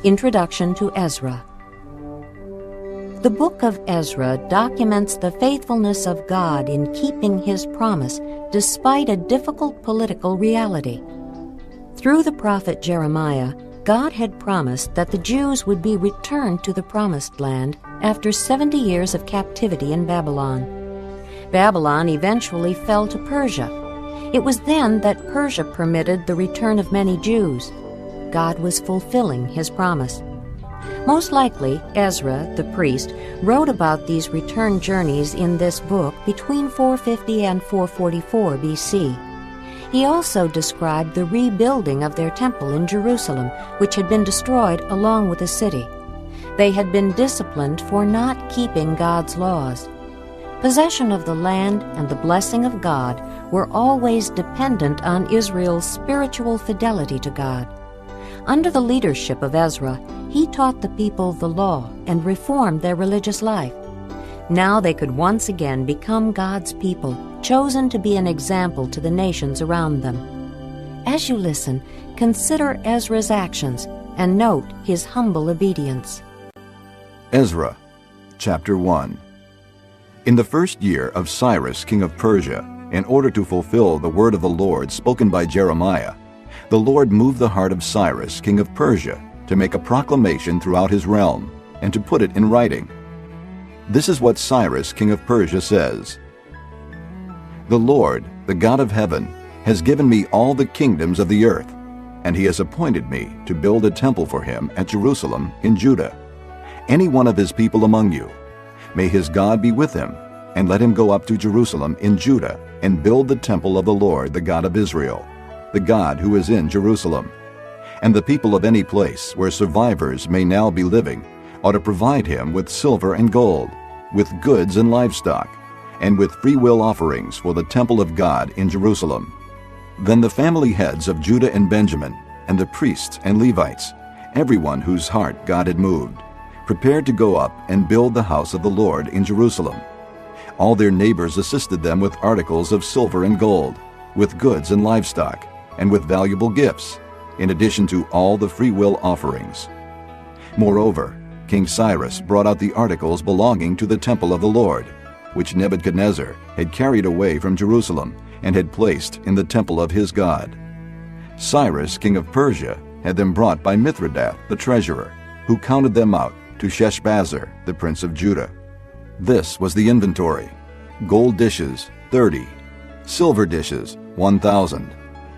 Introduction to Ezra. The book of Ezra documents the faithfulness of God in keeping His promise despite a difficult political reality. Through the prophet Jeremiah, God had promised that the Jews would be returned to the Promised Land after 70 years of captivity in Babylon. Babylon eventually fell to Persia. It was then that Persia permitted the return of many Jews. God was fulfilling His promise. Most likely, Ezra, the priest, wrote about these return journeys in this book between 450 and 444 B.C. He also described the rebuilding of their temple in Jerusalem, which had been destroyed along with the city. They had been disciplined for not keeping God's laws. Possession of the land and the blessing of God were always dependent on Israel's spiritual fidelity to God. Under the leadership of Ezra, he taught the people the law and reformed their religious life. Now they could once again become God's people, chosen to be an example to the nations around them. As you listen, consider Ezra's actions and note his humble obedience. Ezra, chapter 1. In the first year of Cyrus, king of Persia, in order to fulfill the word of the Lord spoken by Jeremiah, the Lord moved the heart of Cyrus, king of Persia, to make a proclamation throughout his realm, and to put it in writing. This is what Cyrus, king of Persia, says. The Lord, the God of heaven, has given me all the kingdoms of the earth, and He has appointed me to build a temple for Him at Jerusalem in Judah. Any one of His people among you, may his God be with him, and let him go up to Jerusalem in Judah and build the temple of the Lord, the God of Israel, the God who is in Jerusalem. And the people of any place where survivors may now be living ought to provide him with silver and gold, with goods and livestock, and with freewill offerings for the temple of God in Jerusalem. Then the family heads of Judah and Benjamin, and the priests and Levites, everyone whose heart God had moved, prepared to go up and build the house of the Lord in Jerusalem. All their neighbors assisted them with articles of silver and gold, with goods and livestock, and with valuable gifts, in addition to all the freewill offerings. Moreover, King Cyrus brought out the articles belonging to the temple of the Lord, which Nebuchadnezzar had carried away from Jerusalem and had placed in the temple of his God. Cyrus, king of Persia, had them brought by Mithredath, the treasurer, who counted them out to Sheshbazzar, the prince of Judah. This was the inventory: gold dishes, 30; silver dishes, 1,000;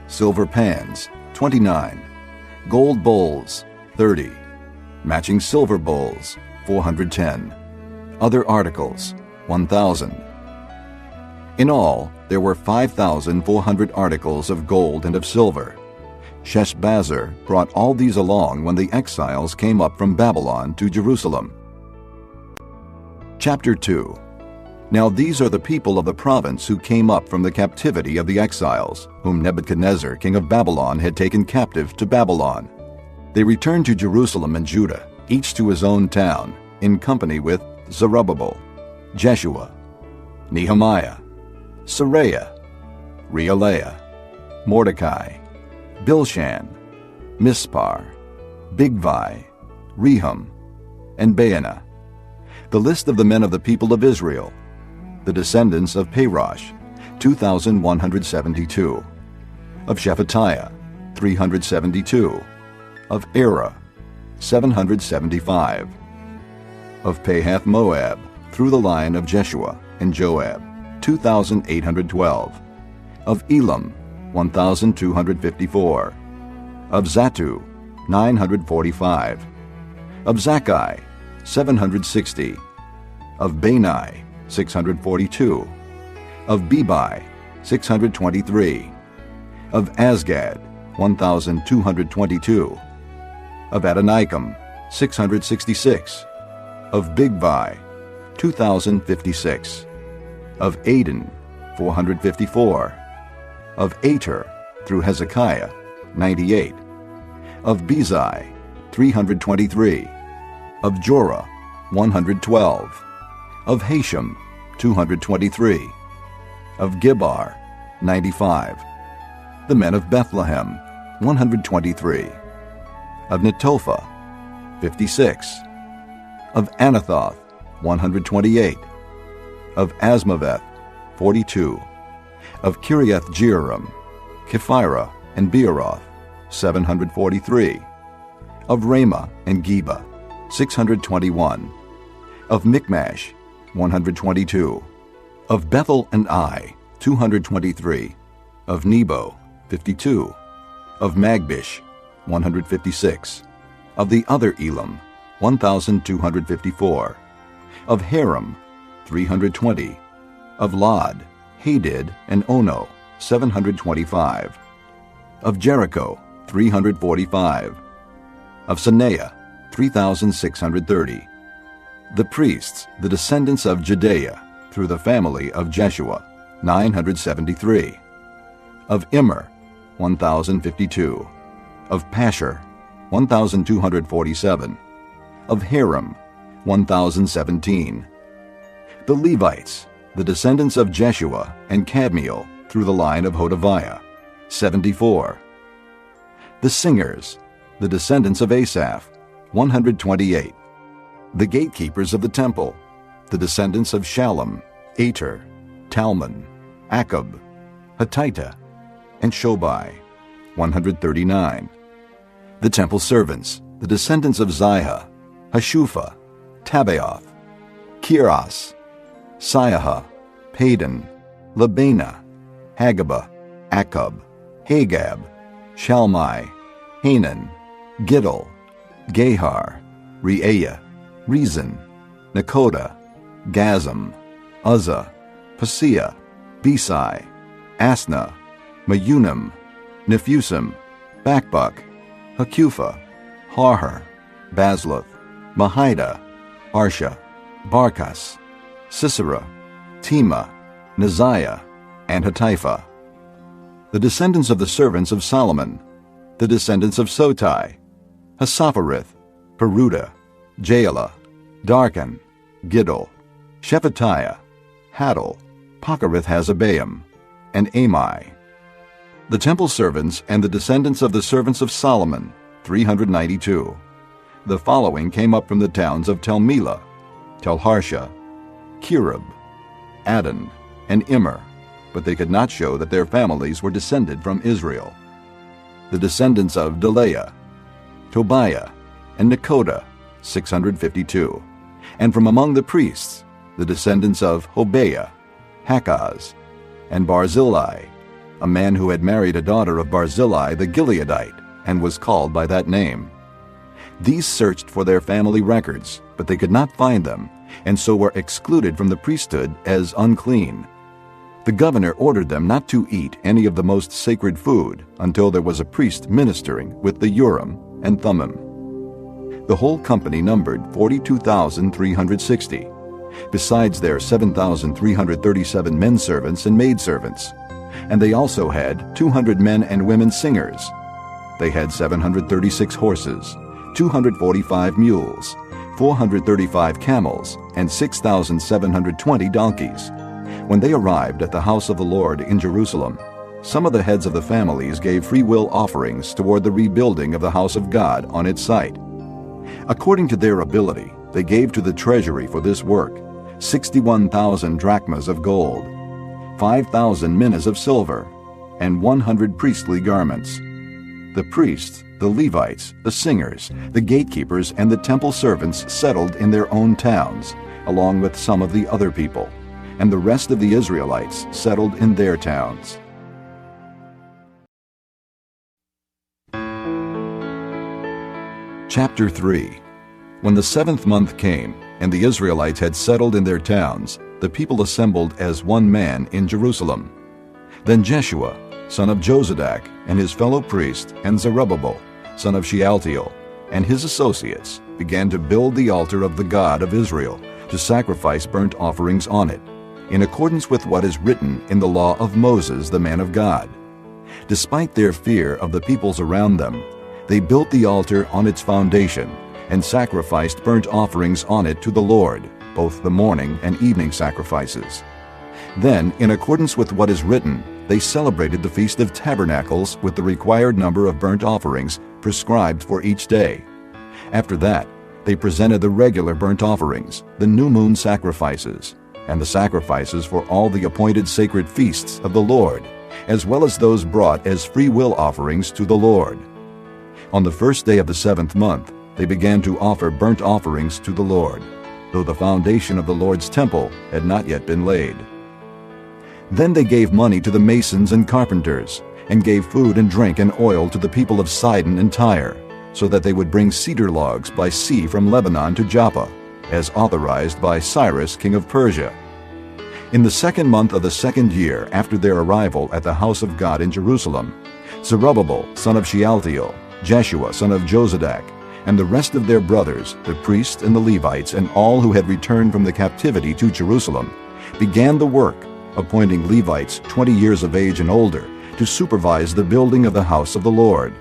silver pans, 29; gold bowls, 30; matching silver bowls, 410; other articles, 1,000. In all, there were 5,400 articles of gold and of silver. Sheshbazzar brought all these along when the exiles came up from Babylon to Jerusalem. Chapter 2. Now these are the people of the province who came up from the captivity of the exiles, whom Nebuchadnezzar, king of Babylon, had taken captive to Babylon. They returned to Jerusalem and Judah, each to his own town, in company with Zerubbabel, Jeshua, Nehemiah, Seraiah, Reelaiah, Mordecai, Bilshan, Mispar, Bigvai, Rehum, and Baanah. The list of the men of the people of Israel, the descendants of Parosh, 2,172. Of Shephatiah, 372. Of Era, 775. Of Pahath-Moab, through the line of Jeshua and Joab, 2,812. Of Elam, 1,254. Of Zattu, 945. Of Zakkai, 760. Of Bani, 642. Of Bebai, 623. Of Azgad, 1,222. Of Adonikam, 666. Of Bigvai, 2,056. Of Aden, 454. Of Ater, through Hezekiah, 98. Of Bezai, 323. Of Jorah, 112. Of Hashem, 223. Of Gibbar, 95. The men of Bethlehem, 123. Of Netophah, 56. Of Anathoth, 128. Of Asmaveth, 42. Of Kiriath-Jearim, Kephirah, and Beeroth, 743. Of Ramah and Geba, 621. Of Michmash, 122. Of Bethel and Ai, 223. Of Nebo, 52. Of Magbish, 156. Of the other Elam, 1,254. Of Haram, 320. Of Lod, Hadid, and Ono, 725. Of Jericho, 345. Of Sanea, 3,630. The priests, the descendants of Jedaiah, through the family of Jeshua, 973. Of Immer, 1,052. Of Pashur, 1,247. Of Haram, 1,017. The Levites, the descendants of Jeshua and Kadmiel, through the line of Hodaviah, 74. The singers, the descendants of Asaph, 128. The gatekeepers of the temple, the descendants of Shallum, Ater, Talmon, Akub, Hatita, and Shobai, 139. The temple servants, the descendants of Ziha, Hashupha, Tabaoth, Kiras, Siaha, Padon, Labana, Hagabah, Akub, Hagab, Shalmai, Hanan, Giddel, Gahar, Reaiah, Rezin, Nakoda, Gazam, Uzzah, Paseah, Besai, Asna, Meunim, Nephusim, Bakbuk, Hakupha, Harhar, Basluth, Mahida, Arsha, Barkas, Sisera, Tema, Neziah, and Hatipha. The descendants of the servants of Solomon, the descendants of Sotai, Hasapharith, Peruda, Jaala, Darkon, Giddel, Shephatiah, Hadel, Pokereth-Hazzebaim, and Amai. The temple servants and the descendants of the servants of Solomon, 392. The following came up from the towns of Tel Melah, Tel Harsha, Kirub, Adon, and Immer, but they could not show that their families were descended from Israel. The descendants of Delaiah, Tobiah, and Nekoda, 652. And from among the priests, the descendants of Hobaiah, Hakaz, and Barzillai, a man who had married a daughter of Barzillai the Gileadite, and was called by that name. These searched for their family records, but they could not find them, and so were excluded from the priesthood as unclean. The governor ordered them not to eat any of the most sacred food until there was a priest ministering with the Urim and Thummim. The whole company numbered 42,360, besides their 7,337 men servants and maidservants, and they also had 200 men and women singers. They had 736 horses, 245 mules, 435 camels, and 6,720 donkeys. When they arrived at the house of the Lord in Jerusalem, some of the heads of the families gave free will offerings toward the rebuilding of the house of God on its site. According to their ability, they gave to the treasury for this work 61,000 drachmas of gold, 5,000 minas of silver, and 100 priestly garments. The priests, the Levites, the singers, the gatekeepers, and the temple servants settled in their own towns, along with some of the other people, and the rest of the Israelites settled in their towns. Chapter 3. When the 7th month came, and the Israelites had settled in their towns, the people assembled as one man in Jerusalem. Then Jeshua, son of Jozadak, and his fellow priest, and Zerubbabel, son of Shealtiel, and his associates, began to build the altar of the God of Israel, to sacrifice burnt offerings on it, in accordance with what is written in the law of Moses, the man of God. Despite their fear of the peoples around them, they built the altar on its foundation, and sacrificed burnt offerings on it to the Lord, both the morning and evening sacrifices. Then, in accordance with what is written, they celebrated the Feast of Tabernacles with the required number of burnt offerings prescribed for each day. After that, they presented the regular burnt offerings, the new moon sacrifices, and the sacrifices for all the appointed sacred feasts of the Lord, as well as those brought as free will offerings to the Lord. On the first day of the 7th month, they began to offer burnt offerings to the Lord, though the foundation of the Lord's temple had not yet been laid. Then they gave money to the masons and carpenters, and gave food and drink and oil to the people of Sidon and Tyre, so that they would bring cedar logs by sea from Lebanon to Joppa, as authorized by Cyrus, king of Persia. In the 2nd month of the 2nd year after their arrival at the house of God in Jerusalem, Zerubbabel, son of Shealtiel, Jeshua, son of Jozadak, and the rest of their brothers, the priests and the Levites, and all who had returned from the captivity to Jerusalem, began the work, appointing Levites 20 years of age and older to supervise the building of the house of the Lord.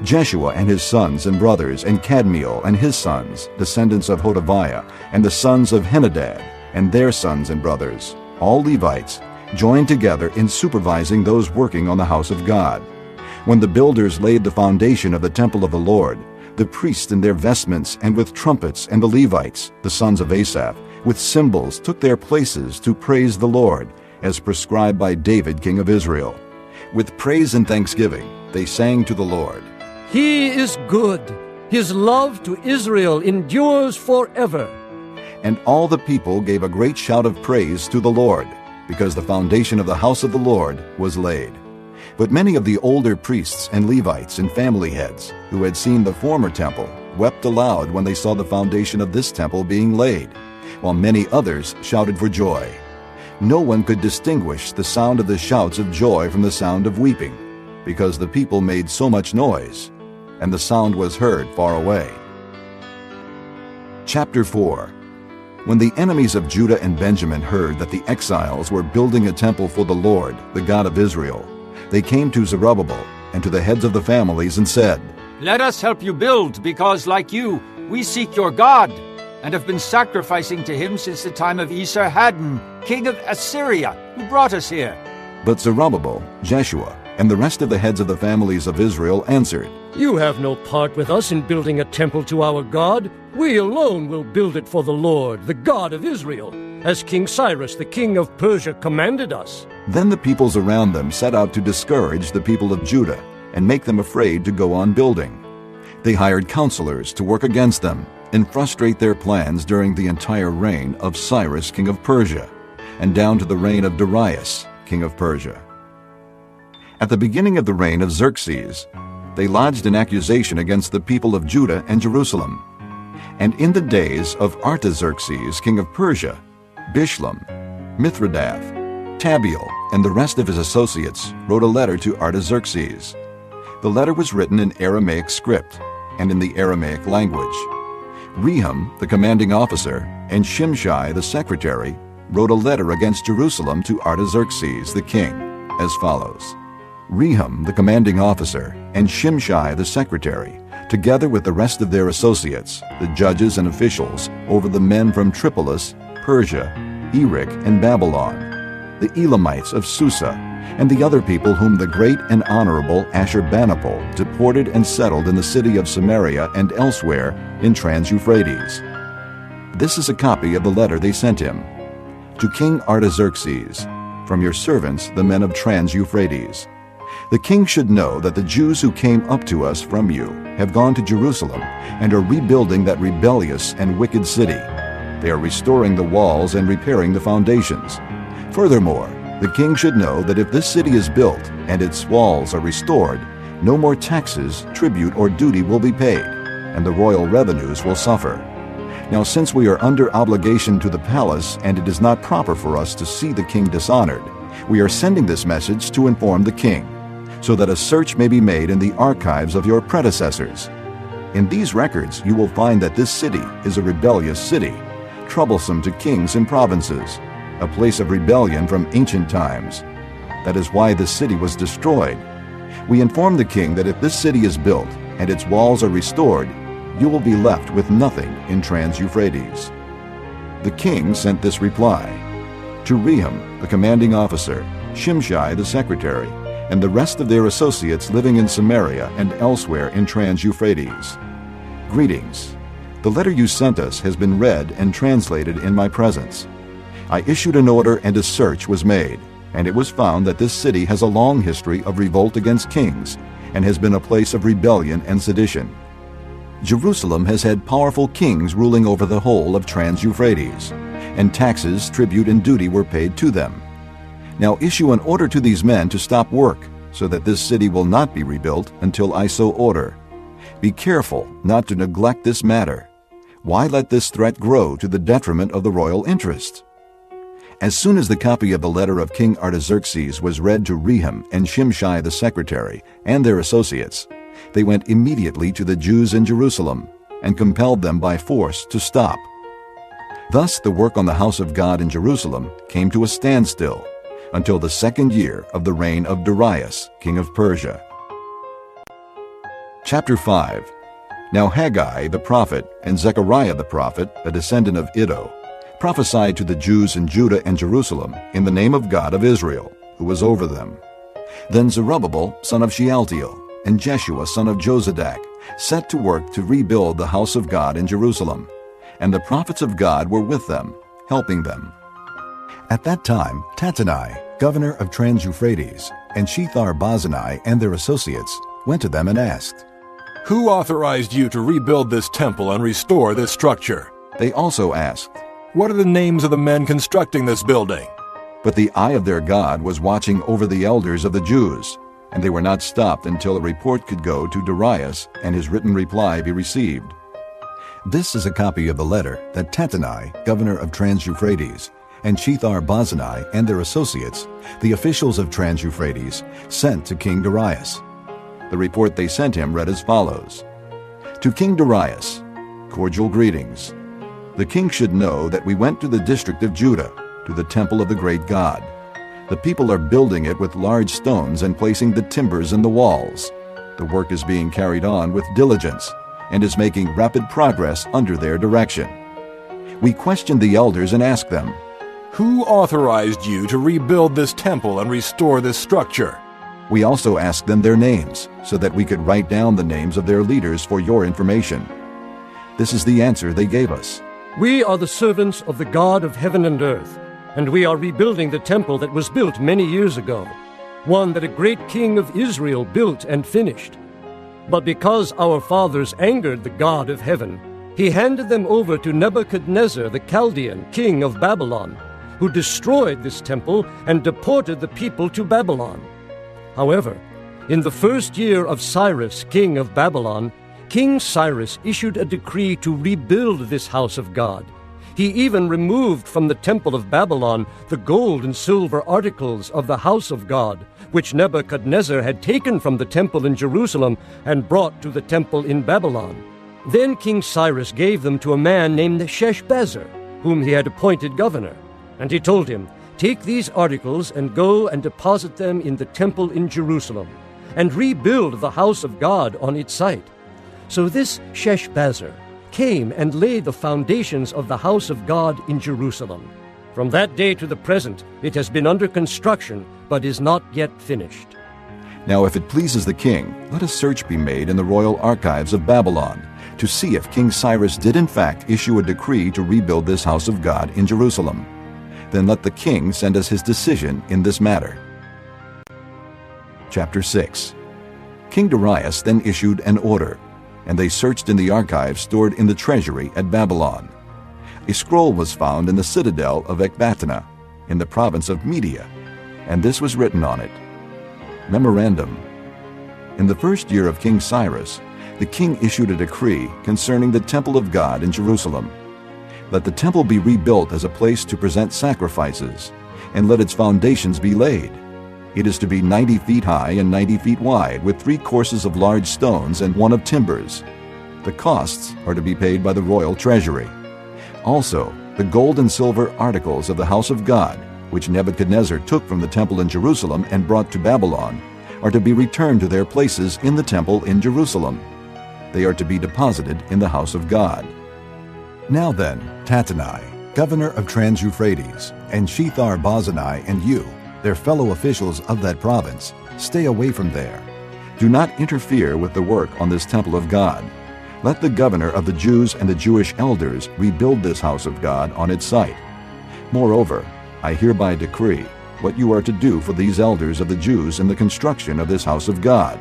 Jeshua and his sons and brothers, and Kadmiel and his sons, descendants of Hodaviah, and the sons of Henadad, and their sons and brothers, all Levites, joined together in supervising those working on the house of God. When the builders laid the foundation of the temple of the Lord, the priests in their vestments and with trumpets, and the Levites, the sons of Asaph, with cymbals took their places to praise the Lord, as prescribed by David king of Israel. With praise and thanksgiving they sang to the Lord. He is good. His love to Israel endures forever. And all the people gave a great shout of praise to the Lord, because the foundation of the house of the Lord was laid. But many of the older priests and Levites and family heads, who had seen the former temple, wept aloud when they saw the foundation of this temple being laid, while many others shouted for joy. No one could distinguish the sound of the shouts of joy from the sound of weeping, because the people made so much noise, and the sound was heard far away. Chapter 4. When the enemies of Judah and Benjamin heard that the exiles were building a temple for the Lord, the God of Israel, they came to Zerubbabel and to the heads of the families and said, "Let us help you build, because, like you, we seek your God, and have been sacrificing to him since the time of Esarhaddon, king of Assyria, who brought us here." But Zerubbabel, Jeshua, and the rest of the heads of the families of Israel answered, You have no part with us in building a temple to our God. We alone will build it for the Lord, the God of Israel, as King Cyrus, the king of Persia, commanded us. Then the peoples around them set out to discourage the people of Judah and make them afraid to go on building. They hired counselors to work against them and frustrate their plans during the entire reign of Cyrus, king of Persia, and down to the reign of Darius, king of Persia. At the beginning of the reign of Xerxes, they lodged an accusation against the people of Judah and Jerusalem. And in the days of Artaxerxes, king of Persia, Bishlam, Mithridath, Tabeal, and the rest of his associates wrote a letter to Artaxerxes. The letter was written in Aramaic script and in the Aramaic language. Rehum, the commanding officer, and Shimshai, the secretary, wrote a letter against Jerusalem to Artaxerxes, the king, as follows. Rehum, the commanding officer, and Shimshai, the secretary, together with the rest of their associates, the judges and officials, over the men from Tripolis, Persia, Erech, and Babylon, the Elamites of Susa, and the other people whom the great and honorable Ashurbanipal deported and settled in the city of Samaria and elsewhere in Trans-Euphrates. This is a copy of the letter they sent him. To King Artaxerxes, from your servants, the men of Trans-Euphrates. The king should know that the Jews who came up to us from you have gone to Jerusalem and are rebuilding that rebellious and wicked city. They are restoring the walls and repairing the foundations. Furthermore, the king should know that if this city is built and its walls are restored, no more taxes, tribute, or duty will be paid, and the royal revenues will suffer. Now, since we are under obligation to the palace and it is not proper for us to see the king dishonored, we are sending this message to inform the king, so that a search may be made in the archives of your predecessors. In these records you will find that this city is a rebellious city, troublesome to kings and provinces, a place of rebellion from ancient times. That is why this city was destroyed. We inform the king that if this city is built and its walls are restored, you will be left with nothing in Trans-Euphrates. The king sent this reply. To Rehum, the commanding officer, Shimshai, the secretary, and the rest of their associates living in Samaria and elsewhere in Trans-Euphrates. Greetings. The letter you sent us has been read and translated in my presence. I issued an order and a search was made, and it was found that this city has a long history of revolt against kings and has been a place of rebellion and sedition. Jerusalem has had powerful kings ruling over the whole of Trans-Euphrates, and taxes, tribute, and duty were paid to them. Now issue an order to these men to stop work, so that this city will not be rebuilt until I so order. Be careful not to neglect this matter. Why let this threat grow to the detriment of the royal interest? As soon as the copy of the letter of King Artaxerxes was read to Rehum and Shimshai the secretary and their associates, they went immediately to the Jews in Jerusalem and compelled them by force to stop. Thus the work on the house of God in Jerusalem came to a standstill until the 2nd year of the reign of Darius, king of Persia. Chapter 5. Now Haggai the prophet and Zechariah the prophet, a descendant of Iddo, prophesied to the Jews in Judah and Jerusalem in the name of God of Israel, who was over them. Then Zerubbabel, son of Shealtiel, and Jeshua, son of Jozadak, set to work to rebuild the house of God in Jerusalem, and the prophets of God were with them, helping them. At that time, Tattenai, governor of Trans-Euphrates, and Shethar-Bozenai and their associates went to them and asked, "Who authorized you to rebuild this temple and restore this structure?" They also asked, "What are the names of the men constructing this building?" But the eye of their God was watching over the elders of the Jews, and they were not stopped until a report could go to Darius and his written reply be received. This is a copy of the letter that Tattenai, governor of Trans-Euphrates, and Shethar-Bozenai and their associates, the officials of Trans-Euphrates, sent to King Darius. The report they sent him read as follows. To King Darius, cordial greetings. The king should know that we went to the district of Judah, to the temple of the great God. The people are building it with large stones and placing the timbers in the walls. The work is being carried on with diligence and is making rapid progress under their direction. We questioned the elders and asked them, "Who authorized you to rebuild this temple and restore this structure?" We also asked them their names, so that we could write down the names of their leaders for your information. This is the answer they gave us. We are the servants of the God of heaven and earth, and we are rebuilding the temple that was built many years ago, one that a great king of Israel built and finished. But because our fathers angered the God of heaven, he handed them over to Nebuchadnezzar the Chaldean, king of Babylon, who destroyed this temple and deported the people to Babylon. However, in the 1st year of Cyrus, king of Babylon, King Cyrus issued a decree to rebuild this house of God. He even removed from the temple of Babylon the gold and silver articles of the house of God, which Nebuchadnezzar had taken from the temple in Jerusalem and brought to the temple in Babylon. Then King Cyrus gave them to a man named Sheshbazzar, whom he had appointed governor. And he told him, "Take these articles and go and deposit them in the temple in Jerusalem, and rebuild the house of God on its site." So this Sheshbazzar came and laid the foundations of the house of God in Jerusalem. From that day to the present, it has been under construction, but is not yet finished. Now if it pleases the king, let a search be made in the royal archives of Babylon, to see if King Cyrus did in fact issue a decree to rebuild this house of God in Jerusalem. Then let the king send us his decision in this matter. Chapter 6. King Darius then issued an order, and they searched in the archives stored in the treasury at Babylon. A scroll was found in the citadel of Ecbatana, in the province of Media, and this was written on it. Memorandum. In the 1st year of King Cyrus, the king issued a decree concerning the temple of God in Jerusalem. Let the temple be rebuilt as a place to present sacrifices, and let its foundations be laid. It is to be 90 feet high and 90 feet wide, with 3 courses of large stones and 1 of timbers. The costs are to be paid by the royal treasury. Also, the gold and silver articles of the house of God, which Nebuchadnezzar took from the temple in Jerusalem and brought to Babylon, are to be returned to their places in the temple in Jerusalem. They are to be deposited in the house of God. Now then, Tattenai, governor of Trans-Euphrates, and Shethar-Bozenai and you, their fellow officials of that province, stay away from there. Do not interfere with the work on this temple of God, Let the governor of the Jews and the Jewish elders rebuild this house of God on its site. Moreover, I hereby decree what you are to do for these elders of the Jews in the construction of this house of God.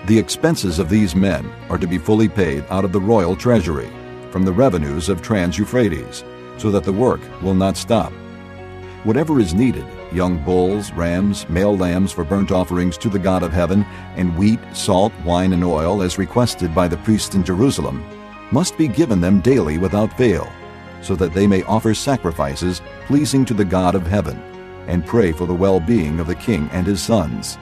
The expenses of these men are to be fully paid out of the royal treasury, from the revenues of Trans-Euphrates, so that the work will not stop. Whatever is needed, young bulls, rams, male lambs for burnt offerings to the God of heaven, and wheat, salt, wine, and oil, as requested by the priests in Jerusalem, must be given them daily without fail, so that they may offer sacrifices pleasing to the God of heaven, and pray for the well-being of the king and his sons.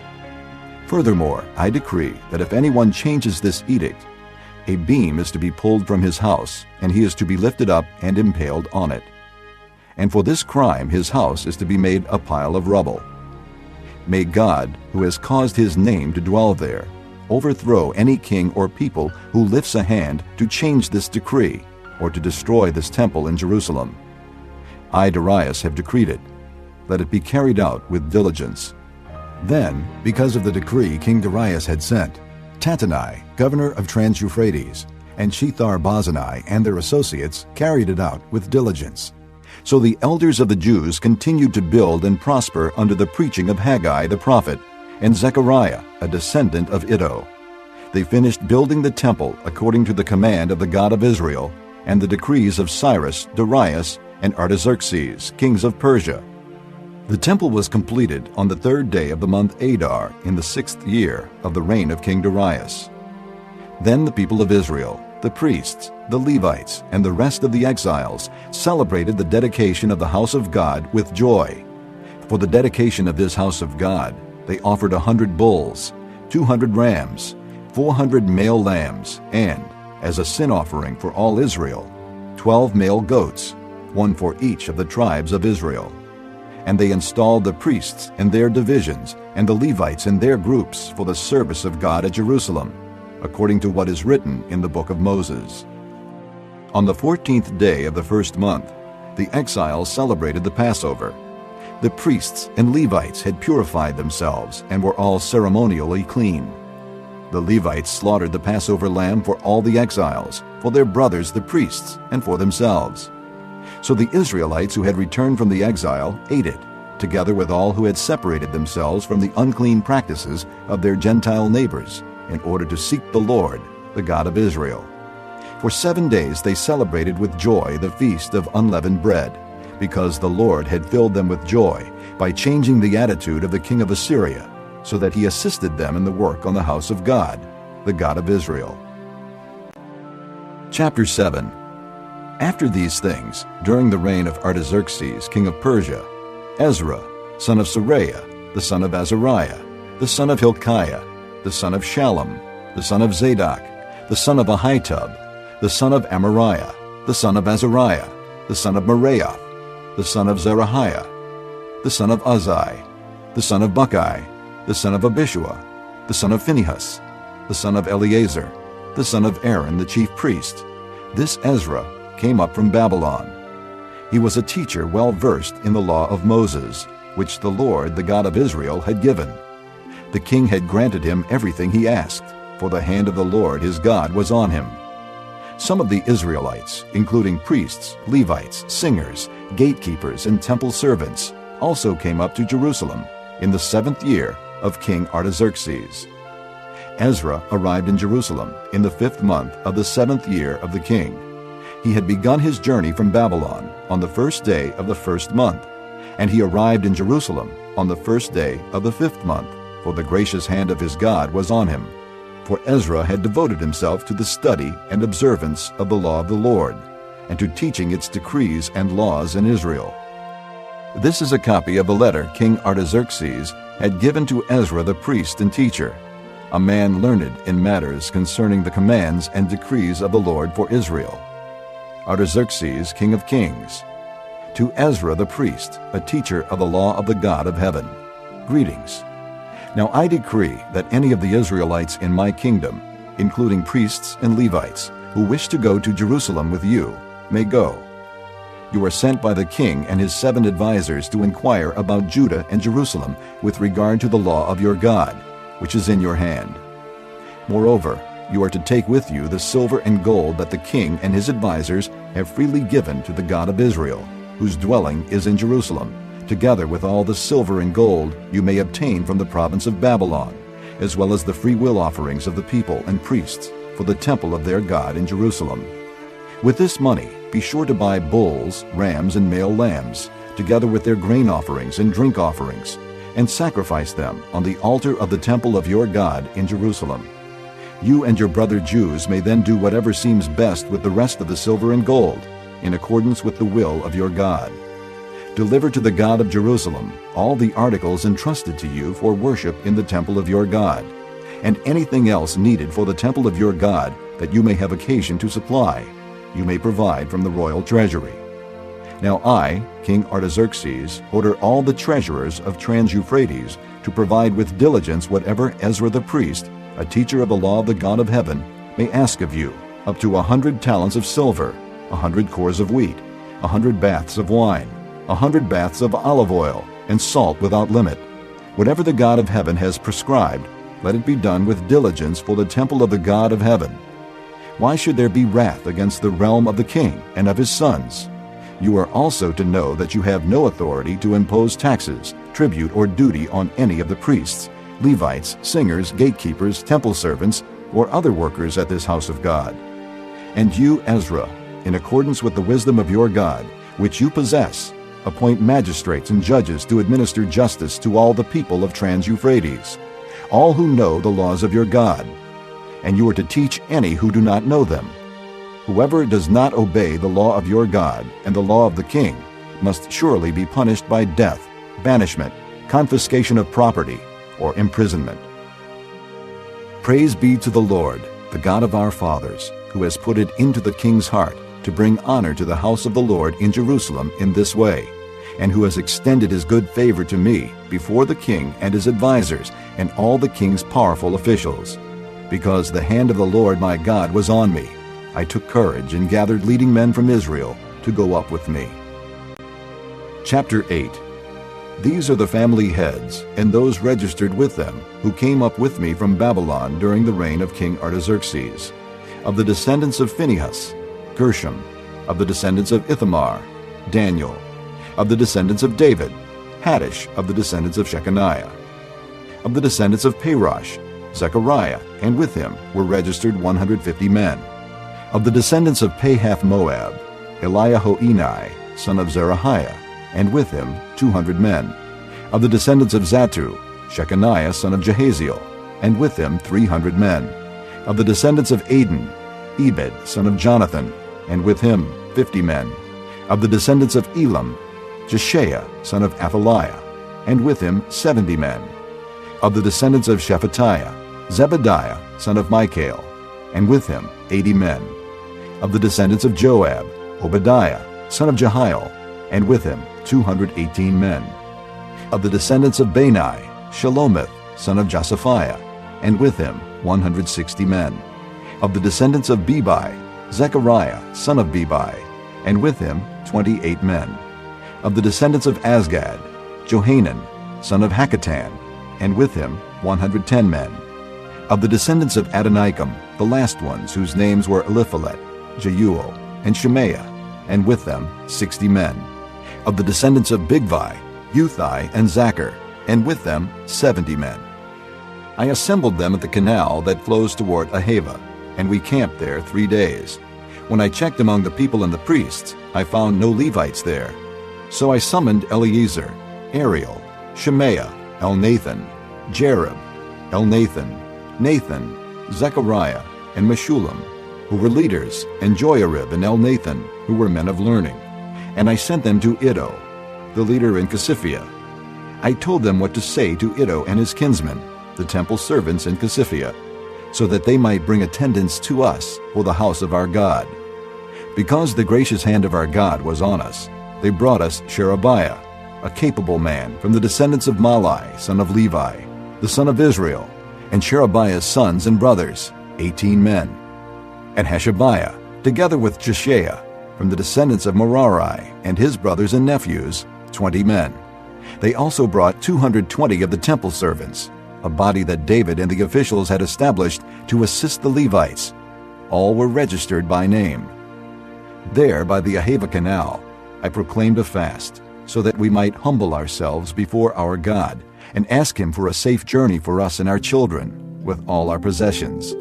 Furthermore, I decree that if anyone changes this edict, a beam is to be pulled from his house, and he is to be lifted up and impaled on it. And for this crime his house is to be made a pile of rubble. May God, who has caused his name to dwell there, overthrow any king or people who lifts a hand to change this decree, or to destroy this temple in Jerusalem. I, Darius, have decreed it. Let it be carried out with diligence. Then, because of the decree King Darius had sent, Tattenai, governor of Trans-Euphrates, and Shethar-Bozenai and their associates carried it out with diligence. So the elders of the Jews continued to build and prosper under the preaching of Haggai the prophet and Zechariah, a descendant of Iddo. They finished building the temple according to the command of the God of Israel and the decrees of Cyrus, Darius, and Artaxerxes, kings of Persia. The temple was completed on the 3rd day of the month Adar in the 6th year of the reign of King Darius. Then the people of Israel, the priests, the Levites, and the rest of the exiles celebrated the dedication of the house of God with joy. For the dedication of this house of God, they offered 100 bulls, 200 rams, 400 male lambs, and, as a sin offering for all Israel, 12 male goats, one for each of the tribes of Israel. And they installed the priests in their divisions and the Levites in their groups for the service of God at Jerusalem, according to what is written in the book of Moses. On the 14th day of the 1st month, the exiles celebrated the Passover. The priests and Levites had purified themselves and were all ceremonially clean. The Levites slaughtered the Passover lamb for all the exiles, for their brothers the priests, and for themselves. So the Israelites who had returned from the exile ate it, together with all who had separated themselves from the unclean practices of their Gentile neighbors, in order to seek the Lord, the God of Israel. For 7 days they celebrated with joy the feast of unleavened bread, because the Lord had filled them with joy by changing the attitude of the king of Assyria, so that he assisted them in the work on the house of God, the God of Israel. Chapter 7. After these things, during the reign of Artaxerxes, king of Persia, Ezra, son of Seraiah, the son of Azariah, the son of Hilkiah, the son of Shallum, the son of Zadok, the son of Ahitub, the son of Amariah, the son of Azariah, the son of Meraioth, the son of Zerahiah, the son of Uzzi, the son of Buckai, the son of Abishua, the son of Phinehas, the son of Eleazar, the son of Aaron the chief priest. This Ezra came up from Babylon. He was a teacher well versed in the law of Moses, which the Lord, the God of Israel, had given. The king had granted him everything he asked, for the hand of the Lord his God was on him. Some of the Israelites, including priests, Levites, singers, gatekeepers, and temple servants, also came up to Jerusalem in the 7th year of King Artaxerxes. Ezra arrived in Jerusalem in the 5th month of the 7th year of the king. He had begun his journey from Babylon on the 1st day of the 1st month, and he arrived in Jerusalem on the 1st day of the 5th month, for the gracious hand of his God was on him. For Ezra had devoted himself to the study and observance of the law of the Lord, and to teaching its decrees and laws in Israel. This is a copy of the letter King Artaxerxes had given to Ezra the priest and teacher, a man learned in matters concerning the commands and decrees of the Lord for Israel. Artaxerxes, king of kings. To Ezra the priest, a teacher of the law of the God of heaven, greetings. Now I decree that any of the Israelites in my kingdom, including priests and Levites, who wish to go to Jerusalem with you, may go. You are sent by the king and his 7 advisers to inquire about Judah and Jerusalem with regard to the law of your God, which is in your hand. Moreover, you are to take with you the silver and gold that the king and his advisers have freely given to the God of Israel, whose dwelling is in Jerusalem, together with all the silver and gold you may obtain from the province of Babylon, as well as the free will offerings of the people and priests for the temple of their God in Jerusalem. With this money, be sure to buy bulls, rams, and male lambs, together with their grain offerings and drink offerings, and sacrifice them on the altar of the temple of your God in Jerusalem. You and your brother Jews may then do whatever seems best with the rest of the silver and gold, in accordance with the will of your God. Deliver to the God of Jerusalem all the articles entrusted to you for worship in the temple of your God, and anything else needed for the temple of your God that you may have occasion to supply, you may provide from the royal treasury. Now I, King Artaxerxes, order all the treasurers of Trans-Euphrates to provide with diligence whatever Ezra the priest, a teacher of the law of the God of heaven, may ask of you, up to 100 talents of silver, 100 cores of wheat, 100 baths of wine, 100 baths of olive oil, and salt without limit. Whatever the God of heaven has prescribed, let it be done with diligence for the temple of the God of heaven. Why should there be wrath against the realm of the king and of his sons? You are also to know that you have no authority to impose taxes, tribute, or duty on any of the priests, Levites, singers, gatekeepers, temple servants, or other workers at this house of God. And you, Ezra, in accordance with the wisdom of your God, which you possess, appoint magistrates and judges to administer justice to all the people of Trans-Euphrates, all who know the laws of your God. And you are to teach any who do not know them. Whoever does not obey the law of your God and the law of the king must surely be punished by death, banishment, confiscation of property, or imprisonment. Praise be to the Lord, the God of our fathers, who has put it into the king's heart to bring honor to the house of the Lord in Jerusalem in this way, and who has extended his good favor to me before the king and his advisers and all the king's powerful officials. Because the hand of the Lord my God was on me, I took courage and gathered leading men from Israel to go up with me. Chapter 8. These are the family heads and those registered with them who came up with me from Babylon during the reign of King Artaxerxes. Of the descendants of Phinehas, Gershom. Of the descendants of Ithamar, Daniel. Of the descendants of David, Haddish. Of the descendants of Shechaniah. Of the descendants of Parosh, Zechariah, and with him were registered 150 men. Of the descendants of Pahath-Moab, Eliahoenai, son of Zerahiah, and with him 200 men. Of the descendants of Zattu, Shechaniah son of Jahaziel, and with him 300 men. Of the descendants of Adin, Ebed son of Jonathan, and with him 50 men. Of the descendants of Elam, Jeshaiah son of Athaliah, and with him 70 men. Of the descendants of Shephatiah, Zebediah son of Michael, and with him 80 men. Of the descendants of Joab, Obadiah son of Jehiel, and with him 218 men. Of the descendants of Bani, Shelomith son of Josaphiah, and with him 160 men. Of the descendants of Bebai, Zechariah son of Bebai, and with him 28 men. Of the descendants of Azgad, Johanan son of Hakatan, and with him 110 men. Of the descendants of Adonikam, the last ones whose names were Eliphalet, Jeuel, and Shemaiah, and with them 60 men. Of the descendants of Bigvai, Uthai, and Zachar, and with them 70 men. I assembled them at the canal that flows toward Ahava, and we camped there 3 days. When I checked among the people and the priests, I found no Levites there. So I summoned Eleazar, Ariel, Shemaiah, Elnathan, Jerib, Elnathan, Nathan, Zechariah, and Meshullam, who were leaders, and Joiarib and Elnathan, who were men of learning. And I sent them to Iddo, the leader in Casiphia. I told them what to say to Iddo and his kinsmen, the temple servants in Casiphia, so that they might bring attendance to us for the house of our God. Because the gracious hand of our God was on us, they brought us Sherebiah, a capable man from the descendants of Malai, son of Levi, the son of Israel, and Sherebiah's sons and brothers, 18 men. And Hashabiah, together with Jeshaiah, from the descendants of Merari, and his brothers and nephews, 20 men. They also brought 220 of the temple servants, a body that David and the officials had established to assist the Levites. All were registered by name. There, by the Ahava Canal, I proclaimed a fast, so that we might humble ourselves before our God and ask Him for a safe journey for us and our children, with all our possessions.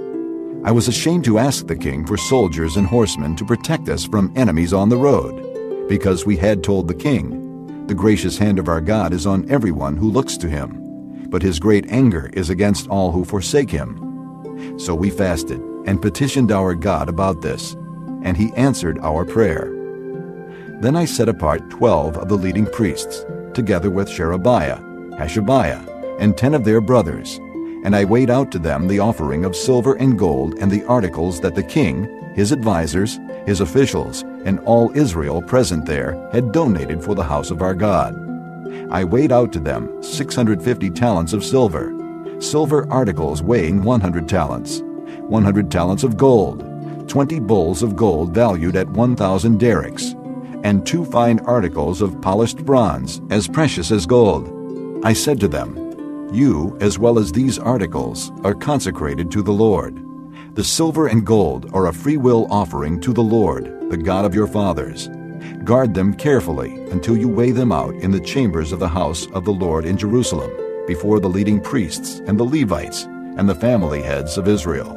I was ashamed to ask the king for soldiers and horsemen to protect us from enemies on the road, because we had told the king, "The gracious hand of our God is on everyone who looks to Him, but His great anger is against all who forsake Him." So we fasted and petitioned our God about this, and He answered our prayer. Then I set apart 12 of the leading priests, together with Sherebiah, Hashabiah, and 10 of their brothers, and I weighed out to them the offering of silver and gold and the articles that the king, his advisers, his officials, and all Israel present there had donated for the house of our God. I weighed out to them 650 talents of silver, silver articles weighing 100 talents, 100 talents of gold, 20 bowls of gold valued at 1,000 derricks, and 2 fine articles of polished bronze, as precious as gold. I said to them, "You, as well as these articles, are consecrated to the Lord. The silver and gold are a free-will offering to the Lord, the God of your fathers. Guard them carefully until you weigh them out in the chambers of the house of the Lord in Jerusalem, before the leading priests and the Levites and the family heads of Israel."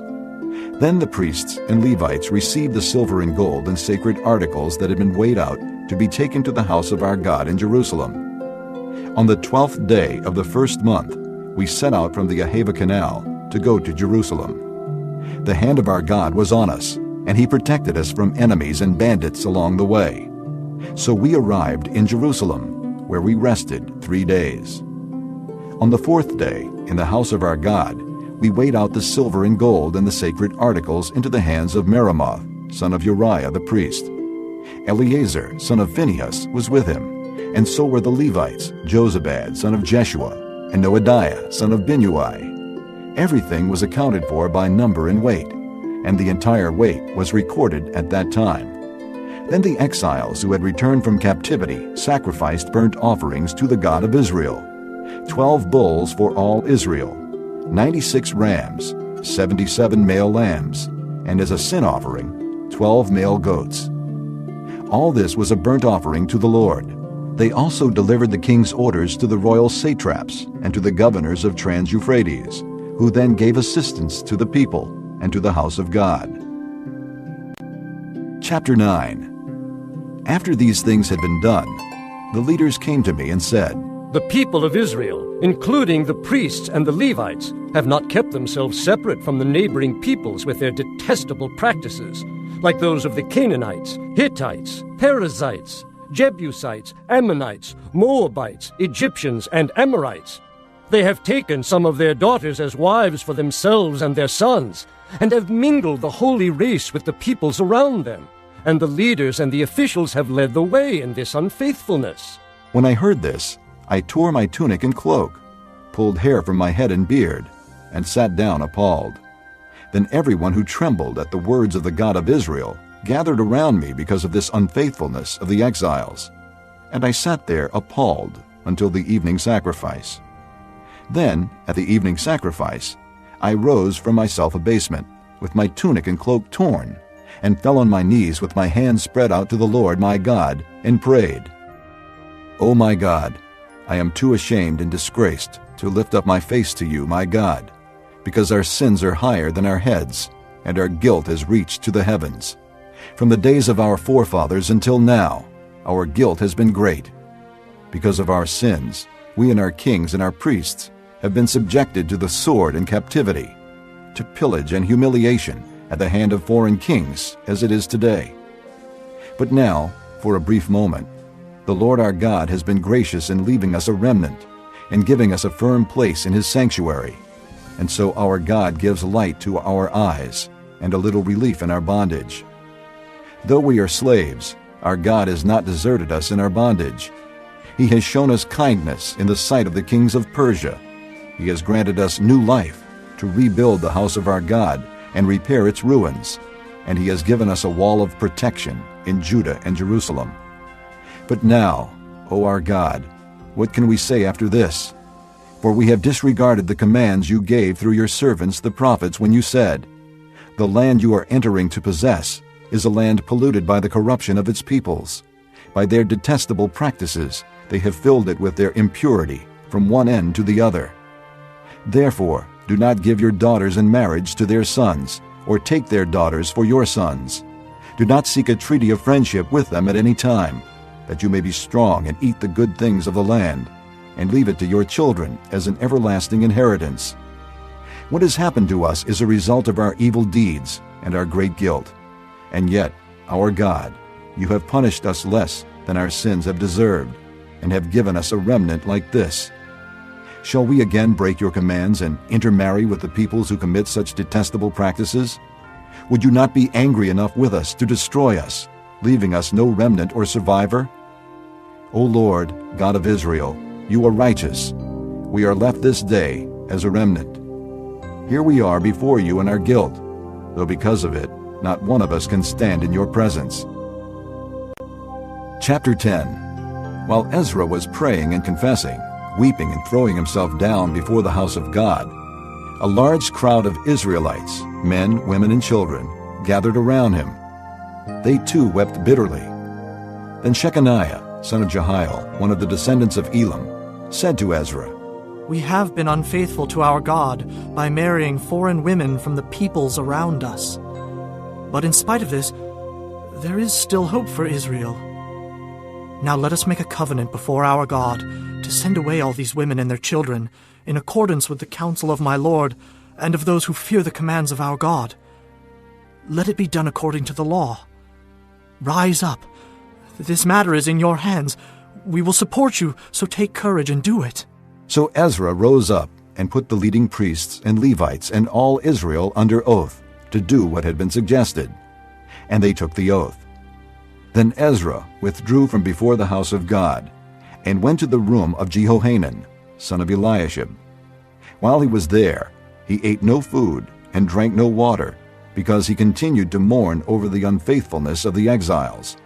Then the priests and Levites received the silver and gold and sacred articles that had been weighed out to be taken to the house of our God in Jerusalem. On the 12th day of the first month, we set out from the Ahava Canal to go to Jerusalem. The hand of our God was on us, and He protected us from enemies and bandits along the way. So we arrived in Jerusalem, where we rested 3 days. On the 4th day, in the house of our God, we weighed out the silver and gold and the sacred articles into the hands of Meremoth, son of Uriah the priest. Eleazar, son of Phinehas, was with him, and so were the Levites, Jozabad, son of Jeshua, and Noadiah, son of Binnui. Everything was accounted for by number and weight, and the entire weight was recorded at that time. Then the exiles who had returned from captivity sacrificed burnt offerings to the God of Israel, 12 bulls for all Israel, 96 rams, 77 male lambs, and as a sin offering, 12 male goats. All this was a burnt offering to the Lord. They also delivered the king's orders to the royal satraps and to the governors of Trans-Euphrates, who then gave assistance to the people and to the house of God. Chapter 9. After these things had been done, the leaders came to me and said, "The people of Israel, including the priests and the Levites, have not kept themselves separate from the neighboring peoples with their detestable practices, like those of the Canaanites, Hittites, Perizzites, Jebusites, Ammonites, Moabites, Egyptians, and Amorites. They have taken some of their daughters as wives for themselves and their sons, and have mingled the holy race with the peoples around them, and the leaders and the officials have led the way in this unfaithfulness." When I heard this, I tore my tunic and cloak, pulled hair from my head and beard, and sat down appalled. Then everyone who trembled at the words of the God of Israel gathered around me because of this unfaithfulness of the exiles, and I sat there appalled until the evening sacrifice. Then, at the evening sacrifice, I rose from my self-abasement, with my tunic and cloak torn, and fell on my knees with my hands spread out to the Lord my God, and prayed, "O my God, I am too ashamed and disgraced to lift up my face to you, my God, because our sins are higher than our heads, and our guilt has reached to the heavens. From the days of our forefathers until now, our guilt has been great. Because of our sins, we and our kings and our priests have been subjected to the sword and captivity, to pillage and humiliation at the hand of foreign kings, as it is today. But now, for a brief moment, the Lord our God has been gracious in leaving us a remnant and giving us a firm place in His sanctuary, and so our God gives light to our eyes and a little relief in our bondage. Though we are slaves, our God has not deserted us in our bondage. He has shown us kindness in the sight of the kings of Persia. He has granted us new life to rebuild the house of our God and repair its ruins, and He has given us a wall of protection in Judah and Jerusalem. But now, O our God, what can we say after this? For we have disregarded the commands you gave through your servants the prophets when you said, 'The land you are entering to possess is a land polluted by the corruption of its peoples. By their detestable practices they have filled it with their impurity from one end to the other. Therefore, do not give your daughters in marriage to their sons, or take their daughters for your sons. Do not seek a treaty of friendship with them at any time, that you may be strong and eat the good things of the land, and leave it to your children as an everlasting inheritance. What has happened to us is a result of our evil deeds and our great guilt. And yet, our God, you have punished us less than our sins have deserved, and have given us a remnant like this. Shall we again break your commands and intermarry with the peoples who commit such detestable practices? Would you not be angry enough with us to destroy us, leaving us no remnant or survivor? O Lord, God of Israel, you are righteous. We are left this day as a remnant. Here we are before you in our guilt, though because of it, not one of us can stand in your presence. Chapter 10. While Ezra was praying and confessing, weeping and throwing himself down before the house of God, a large crowd of Israelites, men, women, and children, gathered around him. They too wept bitterly. Then Shechaniah, son of Jehiel, one of the descendants of Elam, said to Ezra, "We have been unfaithful to our God by marrying foreign women from the peoples around us. But in spite of this, there is still hope for Israel. Now let us make a covenant before our God to send away all these women and their children, in accordance with the counsel of my Lord and of those who fear the commands of our God. Let it be done according to the law. Rise up. This matter is in your hands. We will support you, so take courage and do it." So Ezra rose up and put the leading priests and Levites and all Israel under oath to do what had been suggested. And they took the oath. Then Ezra withdrew from before the house of God and went to the room of Jehohanan, son of Eliashib. While he was there, he ate no food and drank no water, because he continued to mourn over the unfaithfulness of the exiles.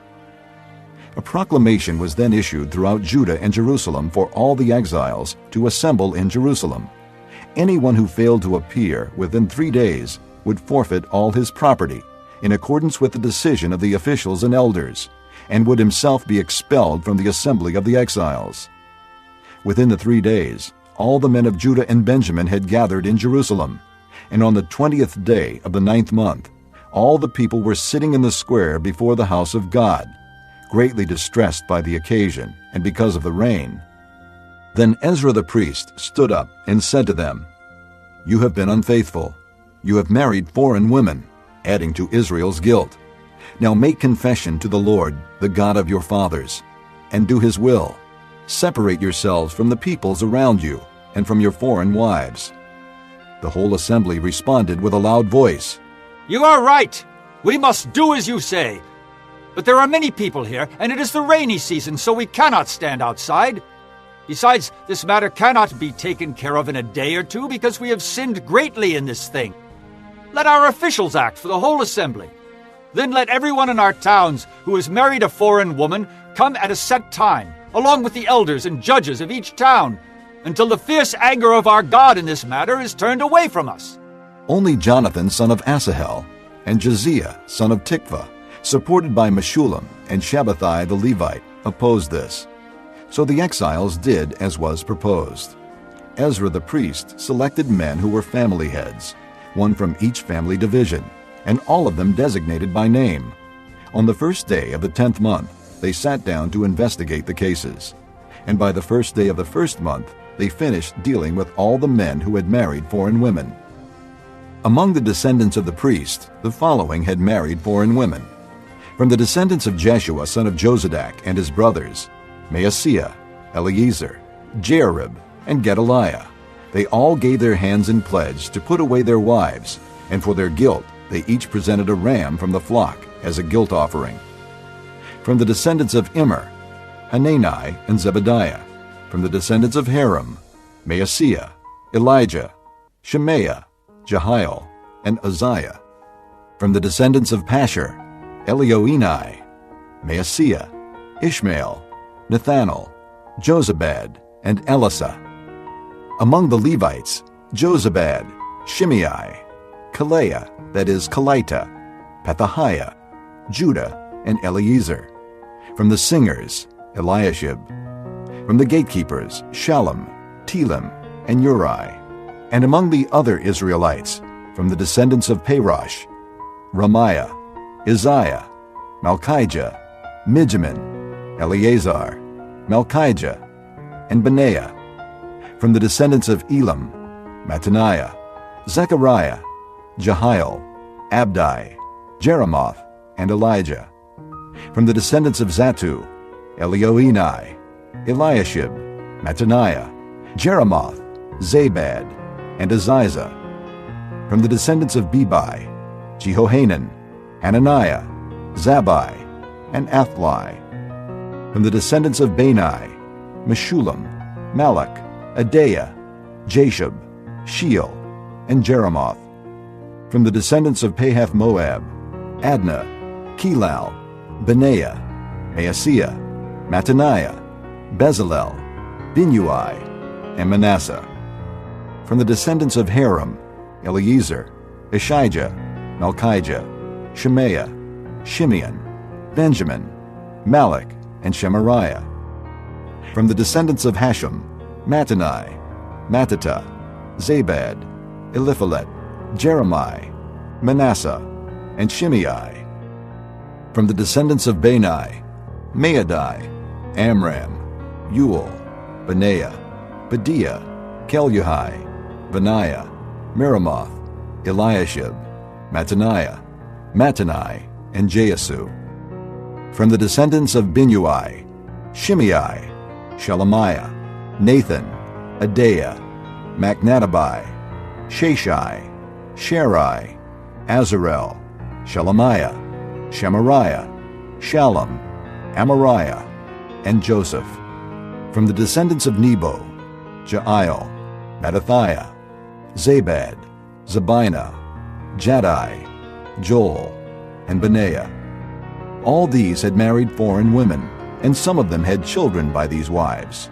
A proclamation was then issued throughout Judah and Jerusalem for all the exiles to assemble in Jerusalem. Anyone who failed to appear within 3 days would forfeit all his property, in accordance with the decision of the officials and elders, and would himself be expelled from the assembly of the exiles. Within the 3 days, all the men of Judah and Benjamin had gathered in Jerusalem, and on the 20th day of the 9th month, all the people were sitting in the square before the house of God, greatly distressed by the occasion and because of the rain. Then Ezra the priest stood up and said to them, "You have been unfaithful. You have married foreign women, adding to Israel's guilt. Now make confession to the Lord, the God of your fathers, and do his will. Separate yourselves from the peoples around you and from your foreign wives." The whole assembly responded with a loud voice, You are right. We must do as you say. But there are many people here, and it is the rainy season, so we cannot stand outside. Besides, this matter cannot be taken care of in a day or two, because we have sinned greatly in this thing. Let our officials act for the whole assembly. Then let everyone in our towns who has married a foreign woman come at a set time, along with the elders and judges of each town, until the fierce anger of our God in this matter is turned away from us. Only Jonathan son of Asahel and Josiah son of Tikvah, supported by Meshullam and Shabbathai the Levite, opposed this. So the exiles did as was proposed. Ezra the priest selected men who were family heads, one from each family division, and all of them designated by name. On the first day of the 10th month, they sat down to investigate the cases. And by the first day of the first month, they finished dealing with all the men who had married foreign women. Among the descendants of the priest, the following had married foreign women. From the descendants of Jeshua son of Jozadak and his brothers, Maaseiah, Eleazar, Jearib, and Gedaliah. They all gave their hands in pledge to put away their wives, and for their guilt they each presented a ram from the flock as a guilt offering. From the descendants of Immer, Hanani and Zebediah. From the descendants of Haram, Maaseiah, Elijah, Shemaiah, Jehiel, and Uzziah. From the descendants of Pashur, Elioenai, Maaseiah, Ishmael, Nethanel, Jozabad, and Elisah. Among the Levites, Jozabad, Shimei, Kaleah, that is, Kelita, Pethahiah, Judah, and Eliezer. From the singers, Eliashib. From the gatekeepers, Shallum, Telem, and Uri. And among the other Israelites, from the descendants of Parosh, Ramiah, Isaiah, Malchijah, Mijamin, Eleazar, Malchijah, and Benaiah. From the descendants of Elam, Mattaniah, Zechariah, Jehiel, Abdi, Jeremoth, and Elijah. From the descendants of Zattu, Elioenai, Eliashib, Mattaniah, Jeremoth, Zabad, and Aziza. From the descendants of Bebai, Jehohanan, Hananiah, Zabbai, and Athli. From the descendants of Bani, Meshullam, Malach, Adaiah, Jashub, Sheol, and Jeremoth. From the descendants of Pahath-Moab, Adnah, Kelal, Benaiah, Maaseiah, Mattaniah, Bezalel, Binnui, and Manasseh. From the descendants of Haram, Eliezer, Ishijah, Malchijah, Shemaiah, Shimeon, Benjamin, Malach, and Shemariah. From the descendants of Hashem, Mattani, Mattata, Zabad, Eliphalet, Jeremiah, Manasseh, and Shimei. From the descendants of Bani, Maadai, Amram, Uel, Benaiah, Bediah, Keluhi, Benaiah, Meremoth, Eliashib, Mattaniah, Mattani, and Jaasu. From the descendants of Binnui, Shimei, Shelemiah, Nathan, Adaiah, Machnadabai, Shashai, Sharai, Azarel, Shelemiah, Shemariah, Shallum, Amariah, and Joseph. From the descendants of Nebo, Jael, Mattathiah, Zabad, Zabina, Jaddai, Joel, and Benaiah. All these had married foreign women, and some of them had children by these wives.